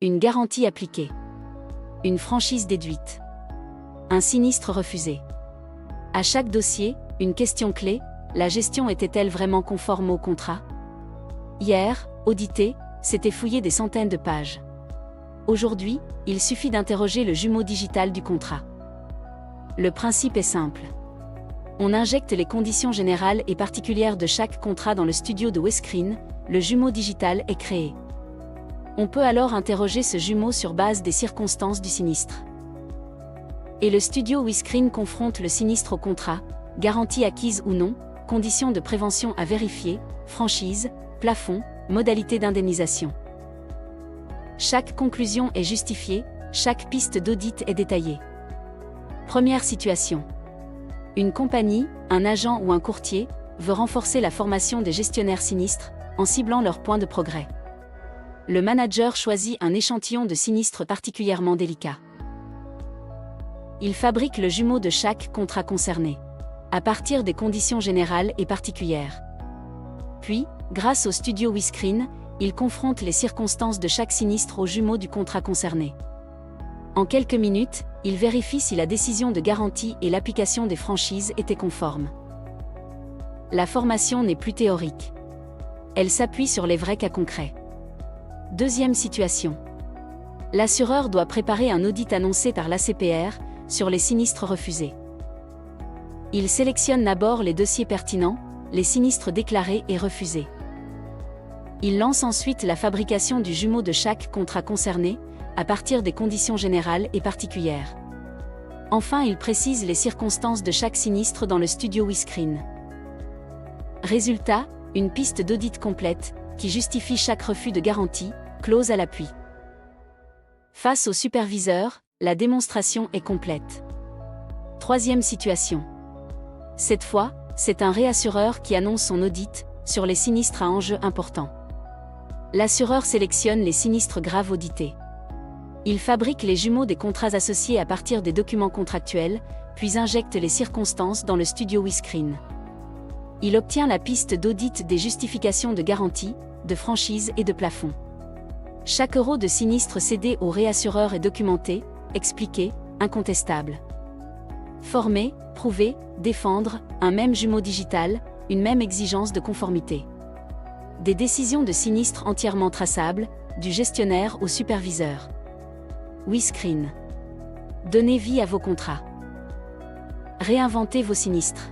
Une garantie appliquée. Une franchise déduite. Un sinistre refusé. À chaque dossier, une question clé, la gestion était-elle vraiment conforme au contrat? Hier, auditer, c'était fouiller des centaines de pages. Aujourd'hui, il suffit d'interroger le jumeau digital du contrat. Le principe est simple. On injecte les conditions générales et particulières de chaque contrat dans le studio de WeScreen, le jumeau digital est créé. On peut alors interroger ce jumeau sur base des circonstances du sinistre. Et le studio WeScreen confronte le sinistre au contrat, garantie acquise ou non, conditions de prévention à vérifier, franchise, plafond, modalité d'indemnisation. Chaque conclusion est justifiée, chaque piste d'audit est détaillée. Première situation. Une compagnie, un agent ou un courtier, veut renforcer la formation des gestionnaires sinistres, en ciblant leurs points de progrès. Le manager choisit un échantillon de sinistres particulièrement délicat. Il fabrique le jumeau de chaque contrat concerné, à partir des conditions générales et particulières. Puis, grâce au studio WeScreen, il confronte les circonstances de chaque sinistre au jumeau du contrat concerné. En quelques minutes, il vérifie si la décision de garantie et l'application des franchises étaient conformes. La formation n'est plus théorique. Elle s'appuie sur les vrais cas concrets. Deuxième situation. L'assureur doit préparer un audit annoncé par l'ACPR sur les sinistres refusés. Il sélectionne d'abord les dossiers pertinents, les sinistres déclarés et refusés. Il lance ensuite la fabrication du jumeau de chaque contrat concerné, à partir des conditions générales et particulières. Enfin, il précise les circonstances de chaque sinistre dans le studio WeScreen. Résultat, une piste d'audit complète, qui justifie chaque refus de garantie, clause à l'appui. Face au superviseur, la démonstration est complète. Troisième situation. Cette fois, c'est un réassureur qui annonce son audit sur les sinistres à enjeux importants. L'assureur sélectionne les sinistres graves audités. Il fabrique les jumeaux des contrats associés à partir des documents contractuels, puis injecte les circonstances dans le studio WeScreen. Il obtient la piste d'audit des justifications de garantie, de franchise et de plafond. Chaque euro de sinistre cédé au réassureur est documenté, expliqué, incontestable. Former, prouver, défendre, un même jumeau digital, une même exigence de conformité. Des décisions de sinistre entièrement traçables, du gestionnaire au superviseur. WeScreen. Donnez vie à vos contrats. Réinventez vos sinistres.